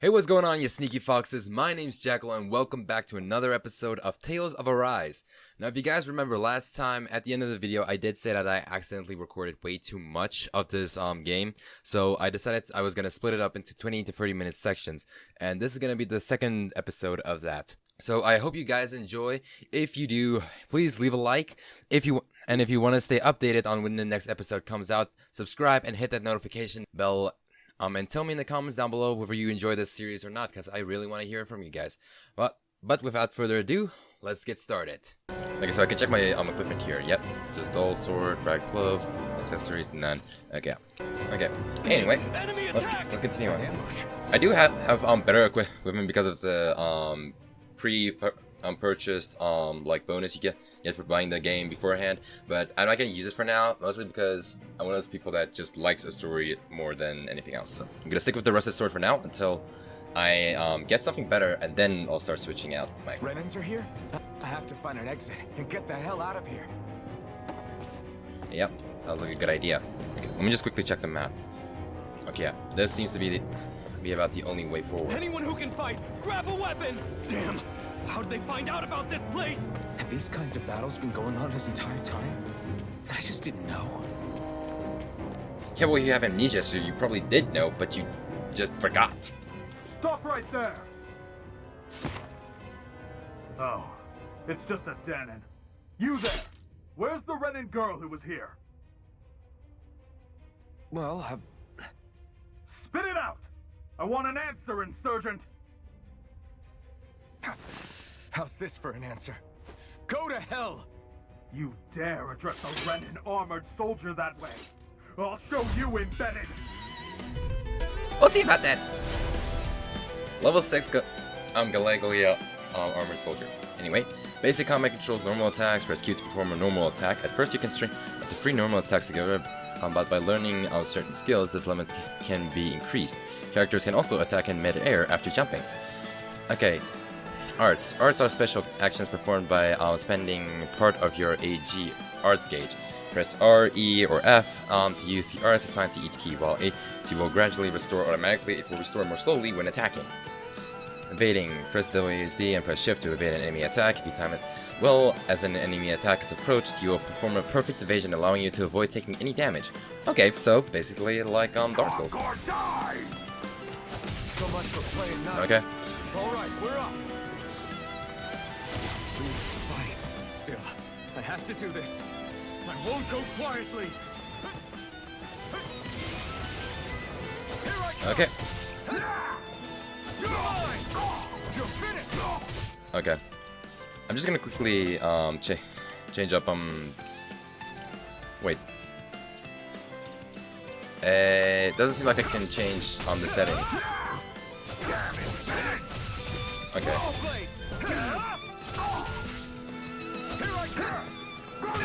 Hey, what's going on, you sneaky foxes? My name's Jackal, and welcome back to another episode of Tales of Arise. Now, if you guys remember last time, at the end of the video, I did say that I accidentally recorded way too much of this game. So I decided I was going to split it up into 20 to 30 minute sections. And this is going to be the second episode of that. So I hope you guys enjoy. If you do, please leave a like. If you want to stay updated on when the next episode comes out, subscribe and hit that notification bell. And tell me in the comments down below whether you enjoy this series or not, because I really want to hear from you guys. But without further ado, let's get started. Okay, so I can check my equipment here. Yep, just dull sword, ragged gloves, accessories, none. Okay. Anyway, let's continue on. I do have better equipment because of the purchased like bonus you get for buying the game beforehand, but I'm not gonna use it for now, mostly because I'm one of those people that just likes a story more than anything else. So I'm gonna stick with the rusted sword for now until I get something better, and then I'll start switching out my. Renans are here? I have to find an exit and get the hell out of here. Yep, sounds like a good idea. Okay, let me just quickly check the map. Okay, yeah, this seems to be about the only way forward. Anyone who can fight, grab a weapon! Damn! How did they find out about this place? Have these kinds of battles been going on this entire time? I just didn't know. Yeah, well, you have amnesia, so you probably did know, but you just forgot. Stop right there! Oh, it's just a Danon. You there! Where's the Renan girl who was here? Well, Spit it out! I want an answer, insurgent! how's this for an answer? Go to hell! You dare address a Renan armored soldier that way? I'll show you embedded! We'll see about that. Level 6 Galaglia armored soldier. Anyway, basic combat controls normal attacks. Press Q to perform a normal attack. At first you can string up to 3 normal attacks together, but by learning certain skills, this limit can be increased. Characters can also attack in mid-air after jumping. Okay. Arts. Arts are special actions performed by spending part of your AG arts gauge. Press R, E, or F to use the arts assigned to each key, while A will gradually restore automatically. It will restore more slowly when attacking. Evading. Press WSD and press Shift to evade an enemy attack. If you time it well, as an enemy attack is approached, you will perform a perfect evasion, allowing you to avoid taking any damage. Okay, so basically like Dark Souls. So much for playing nice. Okay. Alright, we're up. Fight. Still, I have to do this. I won't go quietly. Okay. You're finished. Okay. I'm just gonna quickly change up wait. It doesn't seem like I can change the settings. Okay.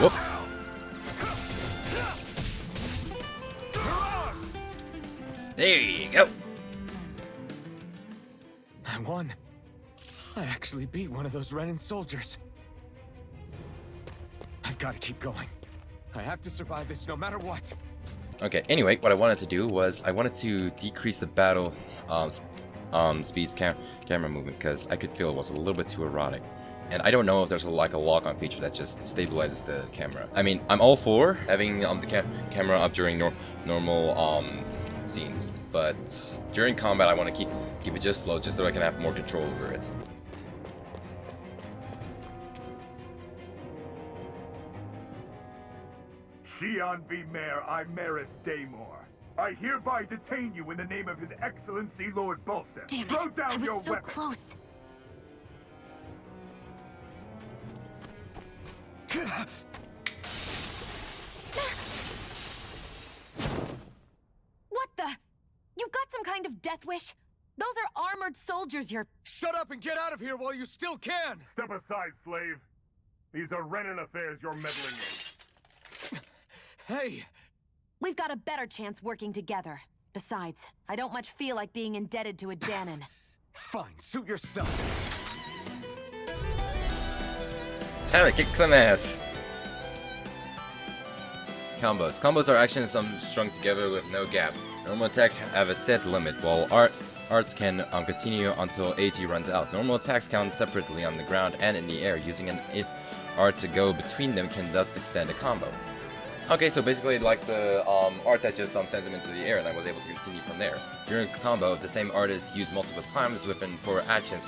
Whoop. There you go. I won. I actually beat one of those Renan soldiers. I've got to keep going. I have to survive this no matter what. Okay, anyway, what I wanted to do was I wanted to decrease the battle speed's camera movement, because I could feel it was a little bit too erotic. And I don't know if there's a lock-on feature that just stabilizes the camera. I mean, I'm all for having the camera up during normal scenes, but during combat I want to keep it just slow, just so I can have more control over it. Shion V. Mayor Imeris Daymore. I hereby detain you in the name of His Excellency Lord Bulson. Damn Throw it! down I your was so weapon. close. What the? You've got some kind of death wish? Those are armored soldiers you're... Shut up and get out of here while you still can! Step aside, slave. These are Renan affairs you're meddling in. Hey! We've got a better chance working together. Besides, I don't much feel like being indebted to a Danon. Fine, suit yourself. Time to kick some ass. Combos. Combos are actions strung together with no gaps. Normal attacks have a set limit, while arts can continue until AG runs out. Normal attacks count separately on the ground and in the air. Using an art to go between them can thus extend a combo. Okay, so basically like the art that just sends him into the air, and I was able to continue from there. During a combo, if the same art is used multiple times within 4 actions,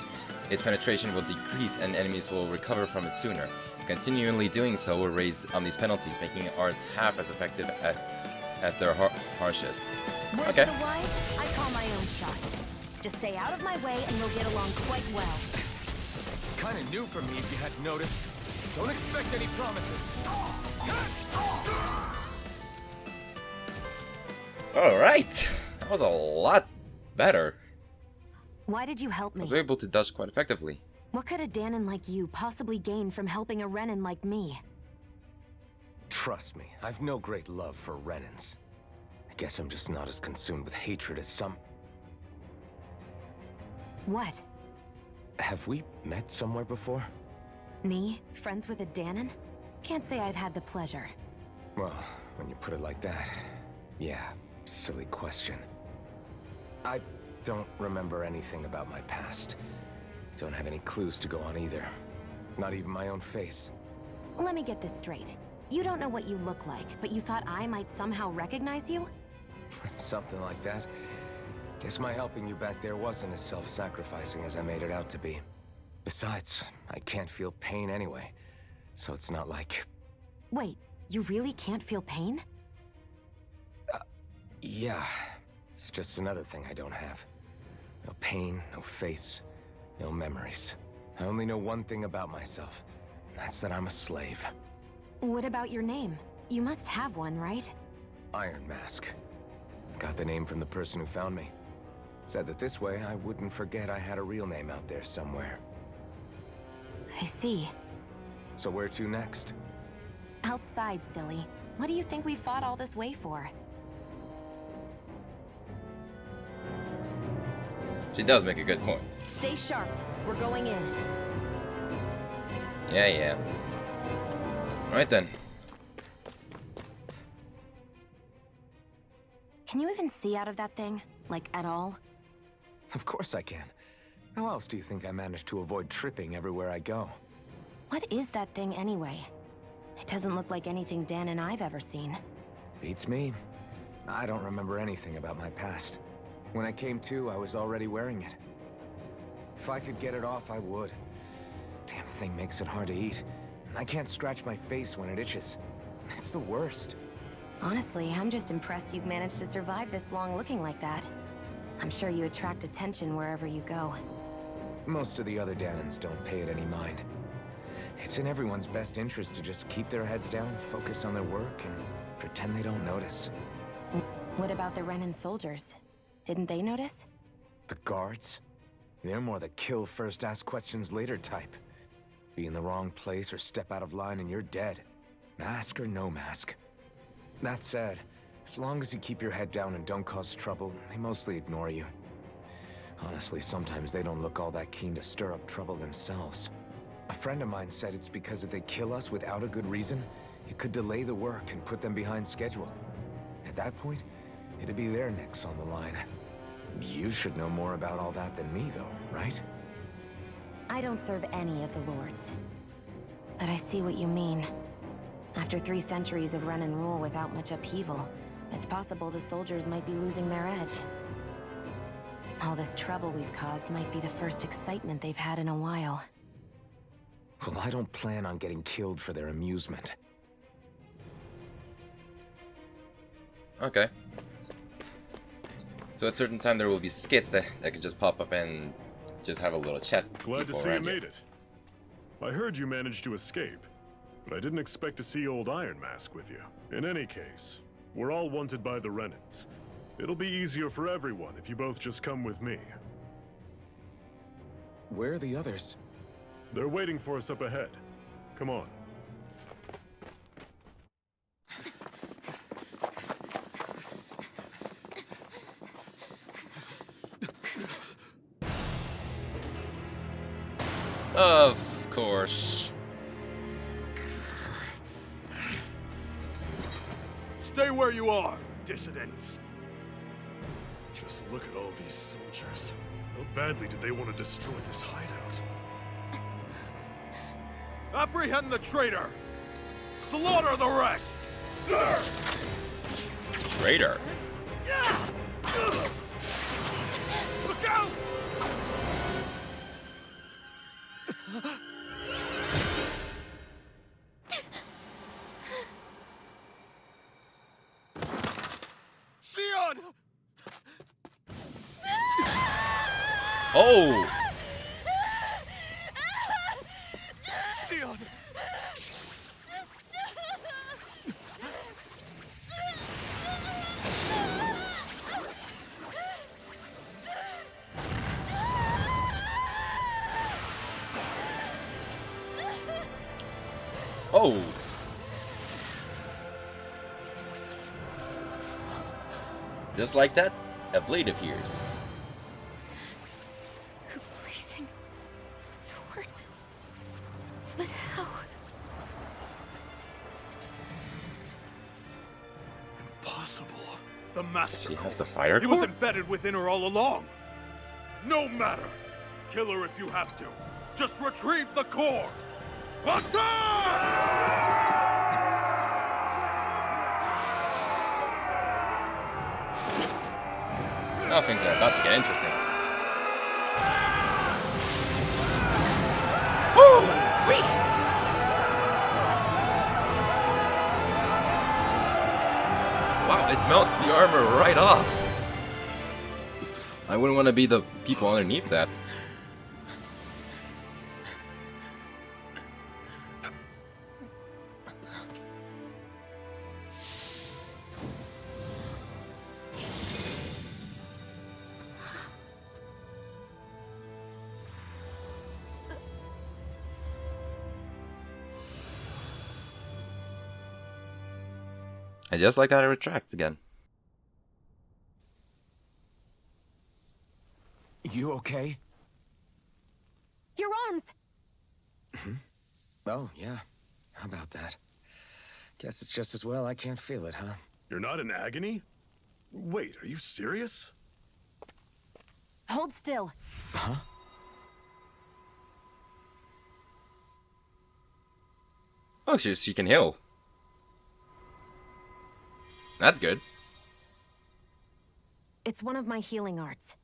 its penetration will decrease and enemies will recover from it sooner. Continually doing so will raise these penalties, making arts half as effective at their harshest. Word Okay. to the wise, I call my own shot. Just stay out of my way and we'll get along quite well. Kinda new for me if you hadn't noticed. Don't expect any promises. Alright! That was a lot better. Why did you help I me? was able to dodge quite effectively. What could a Danon like you possibly gain from helping a Renan like me? Trust me, I've no great love for Renans. I guess I'm just not as consumed with hatred as some... What? Have we met somewhere before? Me? Friends with a Danon? Can't say I've had the pleasure. Well, when you put it like that, yeah, silly question. I don't remember anything about my past. Don't have any clues to go on either. Not even my own face. Let me get this straight. You don't know what you look like, but you thought I might somehow recognize you? Something like that. Guess my helping you back there wasn't as self-sacrificing as I made it out to be. Besides, I can't feel pain anyway, so it's not like... Wait, you really can't feel pain? Yeah, it's just another thing I don't have. No pain, no face, no memories. I only know one thing about myself, and that's that I'm a slave. What about your name? You must have one, right? Iron Mask. Got the name from the person who found me. Said that this way I wouldn't forget I had a real name out there somewhere. I see. So where to next? Outside, silly. What do you think we fought all this way for? She does make a good point. Stay sharp. We're going in. Yeah. Alright then. Can you even see out of that thing? Like, at all? Of course I can. How else do you think I managed to avoid tripping everywhere I go? What is that thing anyway? It doesn't look like anything Dan and I've ever seen. Beats me. I don't remember anything about my past. When I came to, I was already wearing it. If I could get it off, I would. Damn thing makes it hard to eat. And I can't scratch my face when it itches. It's the worst. Honestly, I'm just impressed you've managed to survive this long looking like that. I'm sure you attract attention wherever you go. Most of the other Danons don't pay it any mind. It's in everyone's best interest to just keep their heads down, focus on their work, and pretend they don't notice. What about the Renan soldiers? Didn't they notice? The guards? They're more the kill first, ask questions later type. Be in the wrong place or step out of line and you're dead. Mask or no mask. That said, as long as you keep your head down and don't cause trouble, they mostly ignore you. Honestly, sometimes they don't look all that keen to stir up trouble themselves. A friend of mine said it's because if they kill us without a good reason, it could delay the work and put them behind schedule. At that point, it'd be their necks on the line. You should know more about all that than me, though, right? I don't serve any of the lords. But I see what you mean. After 3 centuries of Renan rule without much upheaval, it's possible the soldiers might be losing their edge. All this trouble we've caused might be the first excitement they've had in a while. Well, I don't plan on getting killed for their amusement. Okay. So at a certain time there will be skits that can just pop up and just have a little chat. with Glad to people see you around made it. I heard you managed to escape, but I didn't expect to see old Iron Mask with you. In any case, we're all wanted by the Renans. It'll be easier for everyone if you both just come with me. Where are the others? They're waiting for us up ahead. Come on. Of course. Stay where you are, dissidents. Just Just look at all these soldiers. How badly did they want to destroy this hideout? Apprehend the traitor! Slaughter the rest! Traitor. Look out! Sion! Oh! Sion! Oh! Just like that, a blade appears. A blazing sword? But how? Impossible. The Master She has Core. the fire He was core? embedded within her all along. No matter. Kill her if you have to. Just retrieve the core. Now things are about to get interesting. Woo! Wee! Wow, it melts the armor right off. I wouldn't want to be the people underneath that. I just like how it retracts again. You okay? Your arms! Oh, yeah. How about that? Guess it's just as well I can't feel it, huh? You're not in agony? Wait, are you serious? Hold still. Huh? Oh, she can heal. That's good. It's one of my healing arts.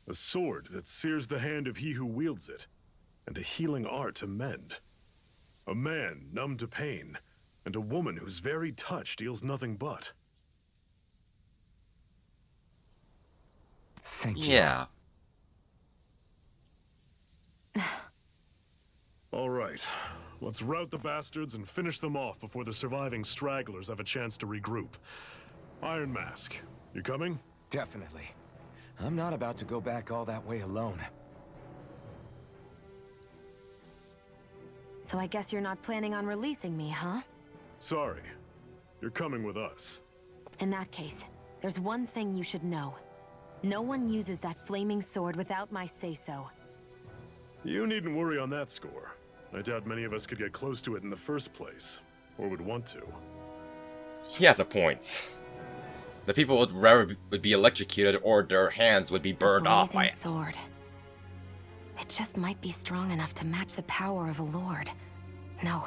A sword that sears the hand of he who wields it, and a healing art to mend. A man numb to pain, and a woman whose very touch deals nothing but. Thank you. Yeah. All right, let's rout the bastards and finish them off before the surviving stragglers have a chance to regroup. Iron Mask, you coming? Definitely. I'm not about to go back all that way alone. So I guess you're not planning on releasing me, huh? Sorry, you're coming with us. In that case, there's one thing you should know. No one uses that flaming sword without my say-so. You needn't worry on that score. I doubt many of us could get close to it in the first place, or would want to. He has a point. The people would be electrocuted or their hands would be burned off by it. Sword. It just might be strong enough to match the power of a lord. No,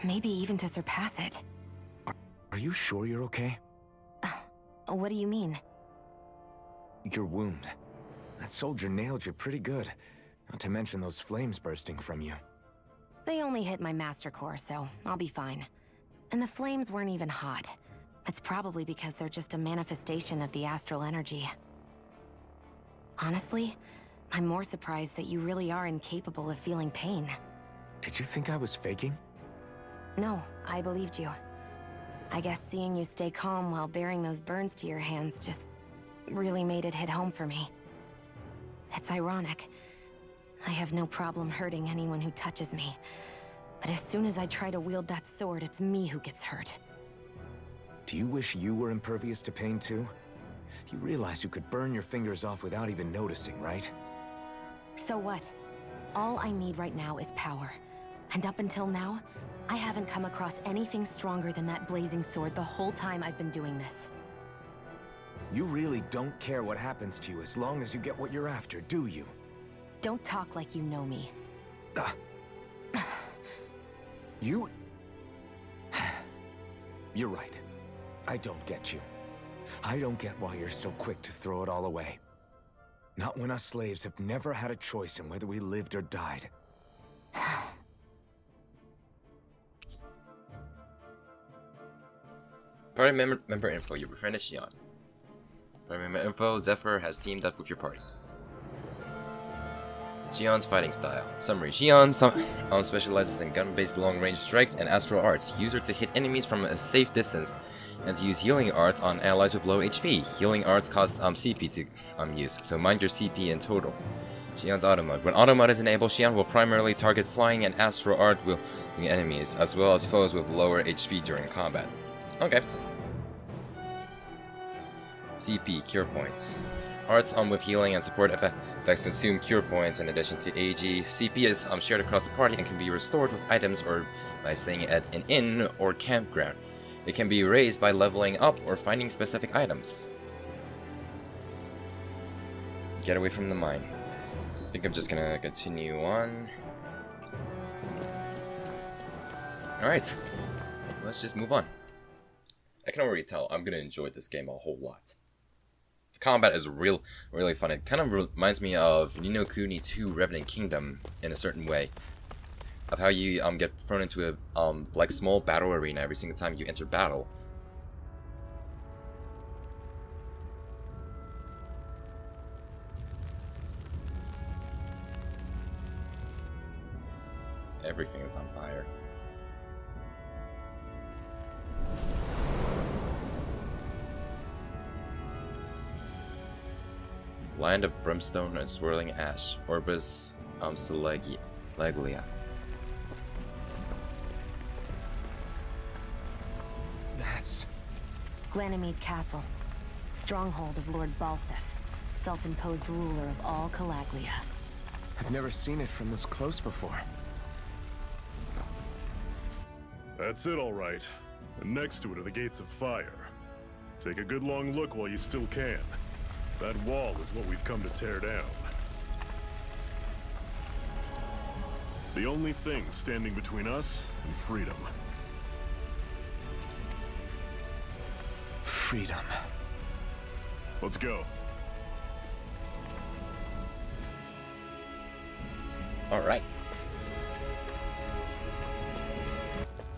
maybe even to surpass it. Are you sure you're okay? What do you mean? Your wound. That soldier nailed you pretty good. Not to mention those flames bursting from you. They only hit my master core, so I'll be fine. And the flames weren't even hot. It's probably because they're just a manifestation of the astral energy. Honestly, I'm more surprised that you really are incapable of feeling pain. Did you think I was faking? No, I believed you. I guess seeing you stay calm while bearing those burns to your hands just really made it hit home for me. It's ironic. I have no problem hurting anyone who touches me. But as soon as I try to wield that sword, it's me who gets hurt. Do you wish you were impervious to pain too? You realize you could burn your fingers off without even noticing, right? So what? All I need right now is power. And up until now, I haven't come across anything stronger than that blazing sword the whole time I've been doing this. You really don't care what happens to you as long as you get what you're after, do you? Don't talk like you know me. You... You're right. I don't get you. I don't get why you're so quick to throw it all away. Not when us slaves have never had a choice in whether we lived or died. Party member info. You're befriended Xion. Party member info. Zephyr has teamed up with your party. Xion's fighting style. Summary. Xion specializes in gun-based long-range strikes and astral arts. Use her to hit enemies from a safe distance, and to use healing arts on allies with low HP. Healing arts cost CP to use, so mind your CP in total. Xion's auto mode. When auto mode is enabled, Xion will primarily target flying and astral art wielding enemies, as well as foes with lower HP during combat. Okay. CP, cure points. Arts with healing and support effects consume cure points in addition to AG. CP is shared across the party and can be restored with items or by staying at an inn or campground. It can be raised by leveling up or finding specific items. Get away from the mine. I think I'm just gonna continue on. Alright. Let's just move on. I can already tell I'm gonna enjoy this game a whole lot. Combat is really fun. It kind of reminds me of Ni no Kuni 2 Revenant Kingdom in a certain way. Of how you get thrown into a like small battle arena every single time you enter battle. Everything is on fire. Land of brimstone and swirling ash. Orbis Leglia. That's... Glanimede Castle. Stronghold of Lord Balsef. Self-imposed ruler of all Calaglia. I've never seen it from this close before. That's it, all right. And next to it are the gates of fire. Take a good long look while you still can. That wall is what we've come to tear down. The only thing standing between us and freedom. Freedom. Let's go. Alright.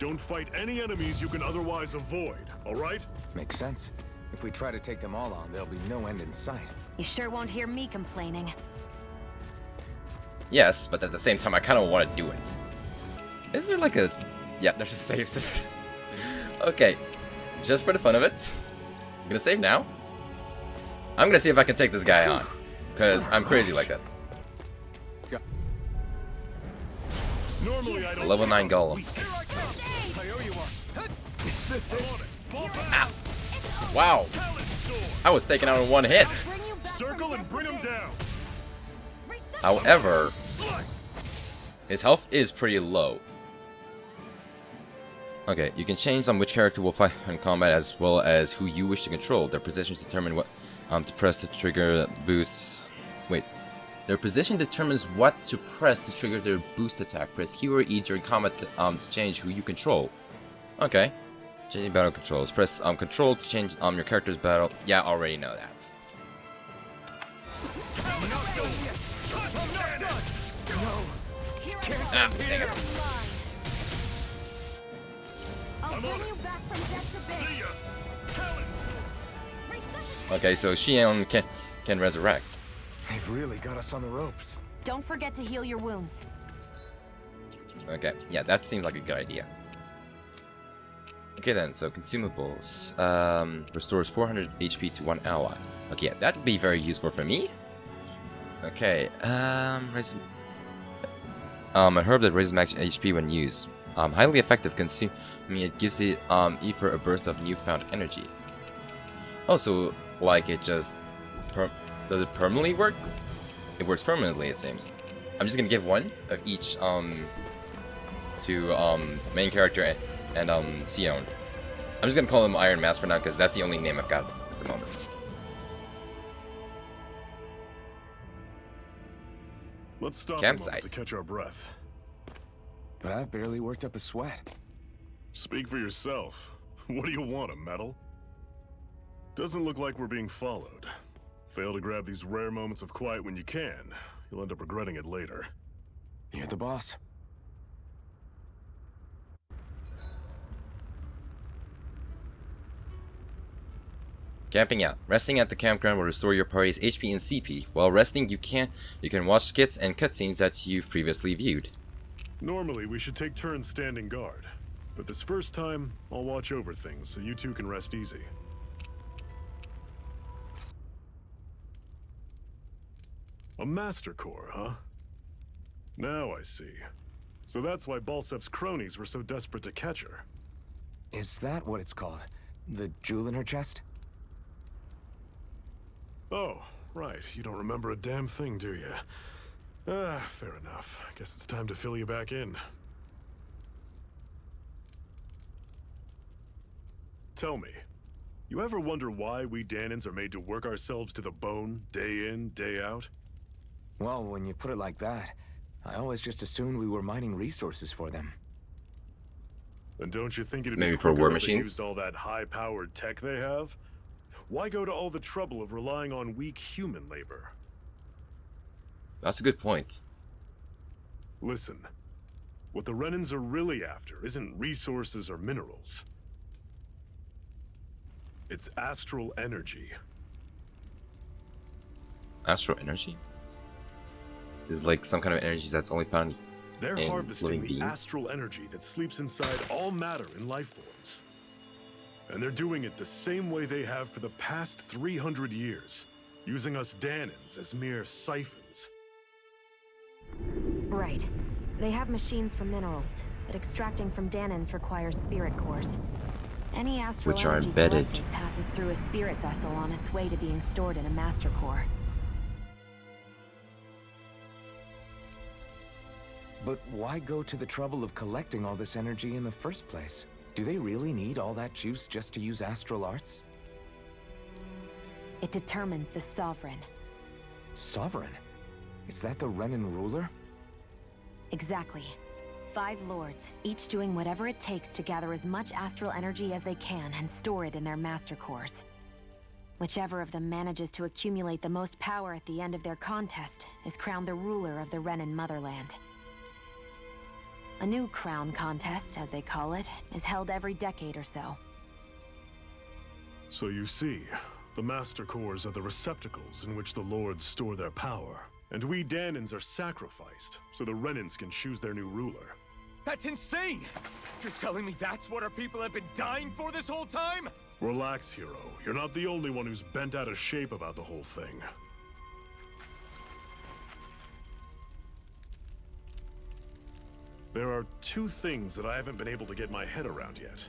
Don't fight any enemies you can otherwise avoid, all right? Makes sense. If we try to take them all on, there'll be no end in sight. You sure won't hear me complaining. Yes, but at the same time, I kind of want to do it. Is there like a... Yeah, there's a save system. Okay, just for the fun of it, I'm gonna save now. I'm gonna see if I can take this guy on, because I'm crazy like that. Normally I don't... Level 9 Golem. Ow. Wow, I was taken out in one hit. Circle and bring him down. However, his health is pretty low. Okay, you can change on which character will fight in combat as well as who you wish to control. Their positions determine what to press to trigger boosts. Wait, their position determines what to press to trigger their boost attack. Press Q or E during combat to change who you control. Okay. Changing battle controls. Press control to change your character's battle. Yeah, I already know that. Ah, dang it. Okay, so Xion can resurrect. They've really got us on the ropes. Don't forget to heal your wounds. Okay, yeah, that seems like a good idea. Okay then, so consumables. Restores 400 HP to one ally. Okay, yeah, that would be very useful for me. Okay, a herb that raises max HP when used. Highly effective, it gives the Ether a burst of newfound energy. Also, like it just... does it permanently work? It works permanently, it seems. I'm just gonna give one of each to main character and Sion. I'm just gonna call him Iron Mask for now because that's the only name I've got at the moment. Let's stop Campsite. a moment to catch our breath. But I've barely worked up a sweat. Speak for yourself. What do you want, a medal? Doesn't look like we're being followed. Fail to grab these rare moments of quiet when you can. You'll end up regretting it later. You're the boss. Camping out. Resting at the campground will restore your party's HP and CP. While resting, you can watch skits and cutscenes that you've previously viewed. Normally, we should take turns standing guard. But this first time, I'll watch over things so you two can rest easy. A Master Core, huh? Now I see. So that's why Balsef's cronies were so desperate to catch her. Is that what it's called? The jewel in her chest? Oh, right. You don't remember a damn thing, do you? Fair enough. Guess it's time to fill you back in. Tell me, you ever wonder why we Danans are made to work ourselves to the bone, day in, day out? Well, when you put it like that, I always just assumed we were mining resources for them. And don't you think it'd Maybe be for quicker war if they machines? used all that high-powered tech they have? Why go to all the trouble of relying on weak human labor? That's a good point. Listen, what the Renans are really after isn't resources or minerals. It's astral energy. Astral energy? Is like some kind of energy that's only found They're in harvesting living the beings? astral energy that sleeps inside all matter in life forms. And they're doing it the same way they have for the past 300 years, using us Danans as mere siphons. Right. They have machines for minerals, but extracting from Danans requires spirit cores. Any astral Which are energy embedded. collected passes through a spirit vessel on its way to being stored in a master core. But why go to the trouble of collecting all this energy in the first place? Do they really need all that juice just to use astral arts? It determines the sovereign. Sovereign? Is that the Renan ruler? Exactly. 5 lords, each doing whatever it takes to gather as much astral energy as they can and store it in their master cores. Whichever of them manages to accumulate the most power at the end of their contest is crowned the ruler of the Renan motherland. A new crown contest, as they call it, is held every decade or so. So you see, the Master Cores are the receptacles in which the Lords store their power. And we Danans are sacrificed, so the Renans can choose their new ruler. That's insane! You're telling me that's what our people have been dying for this whole time? Relax, hero. You're not the only one who's bent out of shape about the whole thing. There are 2 things that I haven't been able to get my head around yet.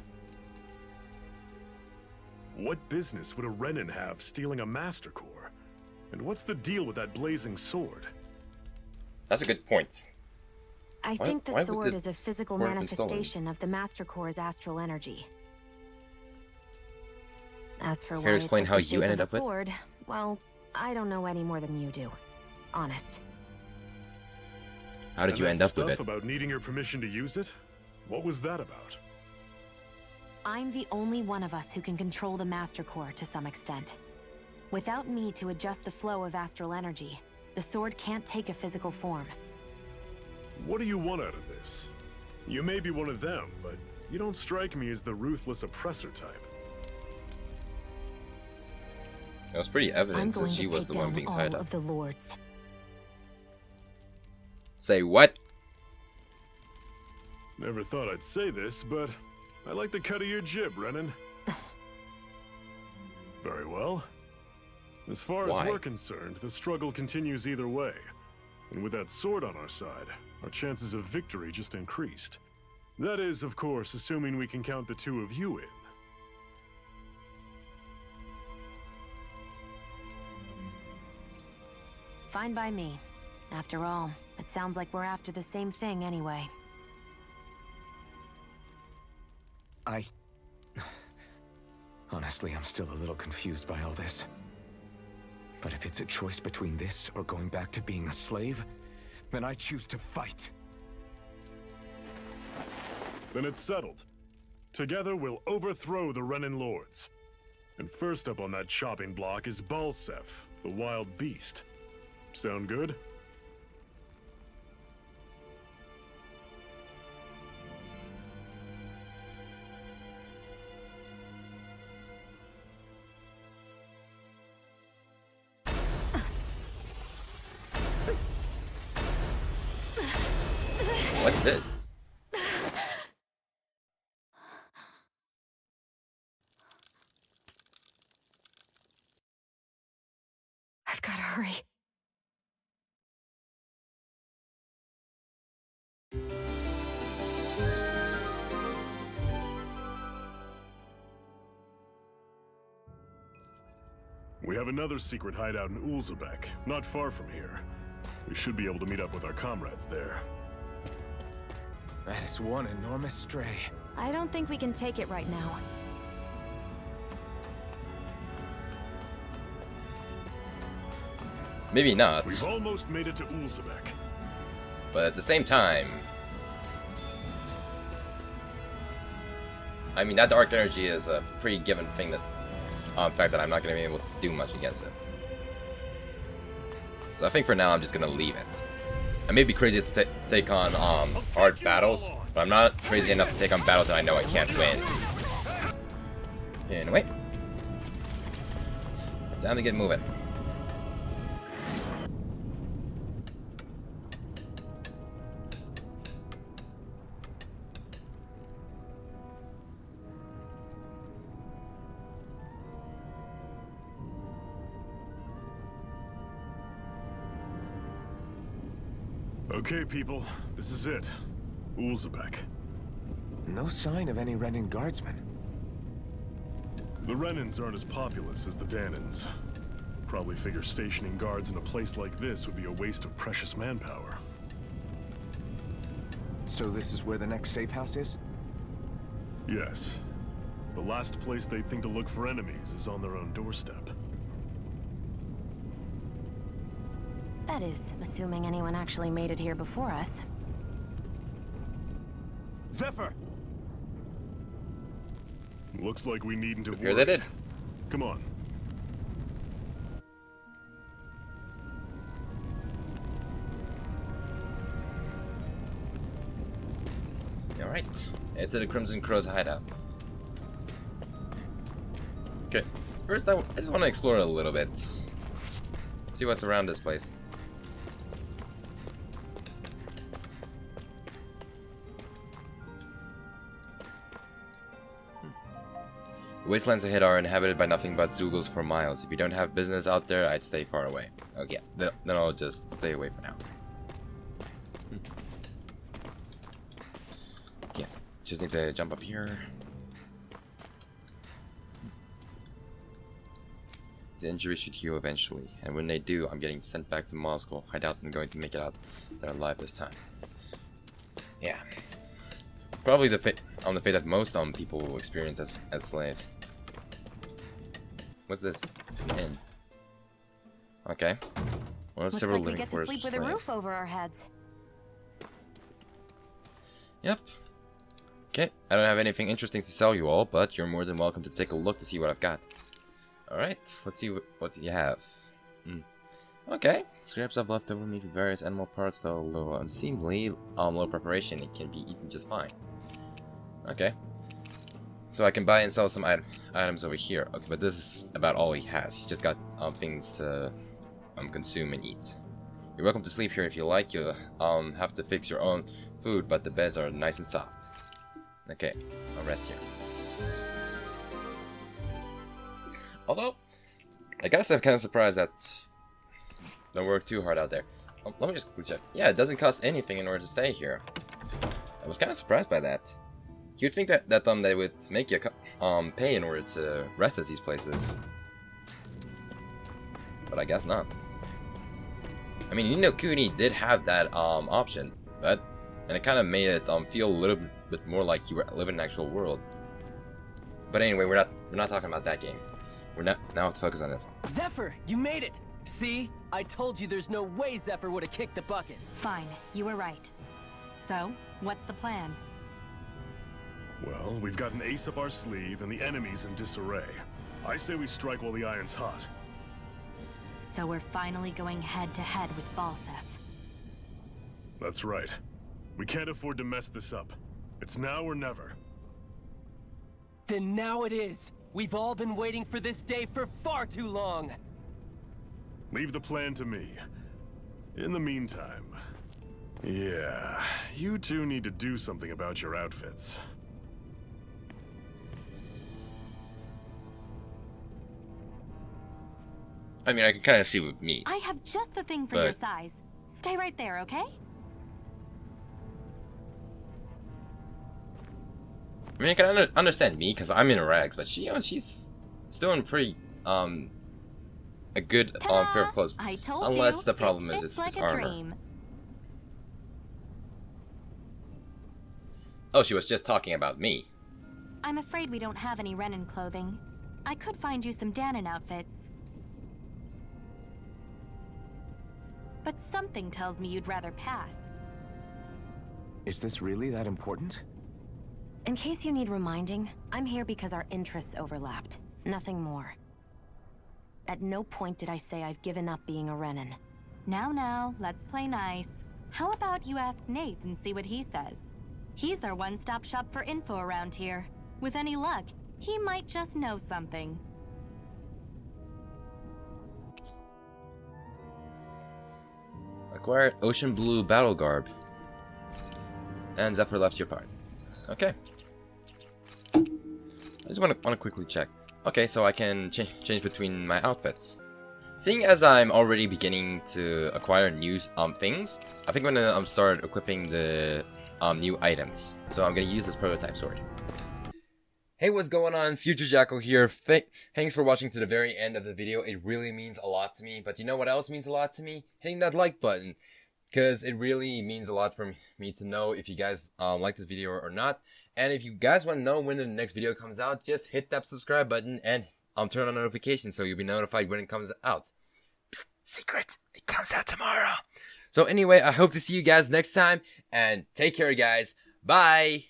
What business would a Renan have stealing a Master Core? And what's the deal with that blazing sword? That's a good point. I Why- think the why would sword the is a physical sword have been stolen? manifestation of the Master Core's astral energy. As for Care why to it explain took how the you shape ended of up a with? sword, well, I don't know any more than you do. Honest. How did And you that end up with stuff it? about needing your permission to use it? What was that about? I'm the only one of us who can control the Master Core to some extent. Without me to adjust the flow of astral energy, the sword can't take a physical form. What do you want out of this? You may be one of them, but you don't strike me as the ruthless oppressor type. It was pretty I'm evident going since to she was take the one down being all tied up. of the lords. Say what? Never thought I'd say this, but I like the cut of your jib, Renan. Very well. As far as Why? we're concerned, the struggle continues either way. And with that sword on our side, our chances of victory just increased. That is, of course, assuming we can count the 2 of you in. Fine by me. After all, it sounds like we're after the same thing anyway. Honestly, I'm still a little confused by all this. But if it's a choice between this or going back to being a slave, then I choose to fight. Then it's settled. Together we'll overthrow the Renan lords. And first up on that chopping block is Balsef, the wild beast. Sound good? What's this? I've gotta hurry. We have another secret hideout in Ulzebek, not far from here. We should be able to meet up with our comrades there. That is one enormous stray. I don't think we can take it right now. Maybe not. We've almost made it to Ulzebek. But at the same time, I mean, that dark energy is a pretty given thing that, in fact, that I'm not going to be able to do much against it. So I think for now I'm just going to leave it. I may be crazy to take on hard battles, but I'm not crazy enough to take on battles that I know I can't win. Anyway, time to get moving. Okay, people, this is it. Ulzebek. No sign of any Renan guardsmen. The Renans aren't as populous as the Danans. Probably figure stationing guards in a place like this would be a waste of precious manpower. So this is where the next safe house is? Yes. The last place they'd think to look for enemies is on their own doorstep. That is, assuming anyone actually made it here before us. Zephyr! Looks like we needn't have Here they did. Come on. Alright, head to the Crimson Crow's hideout. Okay, first I just want to explore a little bit. See what's around this place. The wastelands ahead are inhabited by nothing but Zeugles for miles. If you don't have business out there, I'd stay far away. Okay, then I'll just stay away for now. Yeah, just need to jump up here. The injury should heal eventually, and when they do, I'm getting sent back to Moscow. I doubt I'm going to make it out there alive this time. Yeah. Probably the fate that most people will experience as slaves. What's this? Inn. Okay. Well, Looks several like we living get to quarters sleep for with a slaves. roof over our heads. Yep. Okay, I don't have anything interesting to sell you all, but you're more than welcome to take a look to see what I've got. Alright, let's see what you have. Okay, scraps I've left over meat with various animal parts, though a little unseemly, low preparation, it can be eaten just fine. Okay. So I can buy and sell some items over here. Okay, but this is about all he has. He's just got things to consume and eat. You're welcome to sleep here if you like. You'll have to fix your own food, but the beds are nice and soft. Okay, I'll rest here. Although, I gotta say I'm kind of surprised that don't work too hard out there. Oh, let me just quickly check. Yeah, it doesn't cost anything in order to stay here. I was kind of surprised by that. You'd think that they would make you pay in order to rest at these places, but I guess not. I mean, you know, Kuni did have that option, and it kind of made it feel a little bit more like you were living in an actual world. But anyway, we're not talking about that game. We're now have to focus on it. Zephyr, you made it! See? I told you there's no way Zephyr would have kicked the bucket. Fine, you were right. So, what's the plan? Well, we've got an ace up our sleeve and the enemy's in disarray. I say we strike while the iron's hot. So we're finally going head-to-head with Balsef. That's right. We can't afford to mess this up. It's now or never. Then now it is! We've all been waiting for this day for far too long! Leave the plan to me. In the meantime... Yeah, you two need to do something about your outfits. I mean, I can kind of see with me. I have just the thing for your size. Stay right there, okay? I mean, I can understand me because I'm in rags, but she, she's still in pretty a good fair clothes. I told unless you, the problem is it's it's like a armor. dream. Oh, she was just talking about me. I'm afraid we don't have any Renan clothing. I could find you some Danon outfits. But something tells me you'd rather pass. Is this really that important? In case you need reminding, I'm here because our interests overlapped. Nothing more. At no point did I say I've given up being a Renan. Now, let's play nice. How about you ask Nath and see what he says? He's our one-stop shop for info around here. With any luck, he might just know something. Acquired ocean blue battle garb. And Zephyr left your part. Okay. I just want to quickly check. Okay, so I can change between my outfits. Seeing as I'm already beginning to acquire new things, I think I'm gonna start equipping the new items. So I'm gonna use this prototype sword. Hey, what's going on? Future Jackal here. Thanks for watching to the very end of the video. It really means a lot to me. But you know what else means a lot to me? Hitting that like button. Because it really means a lot for me to know if you guys like this video or not. And if you guys want to know when the next video comes out, just hit that subscribe button and turn on notifications so you'll be notified when it comes out. Psst, secret, it comes out tomorrow. So anyway, I hope to see you guys next time. And take care, guys. Bye.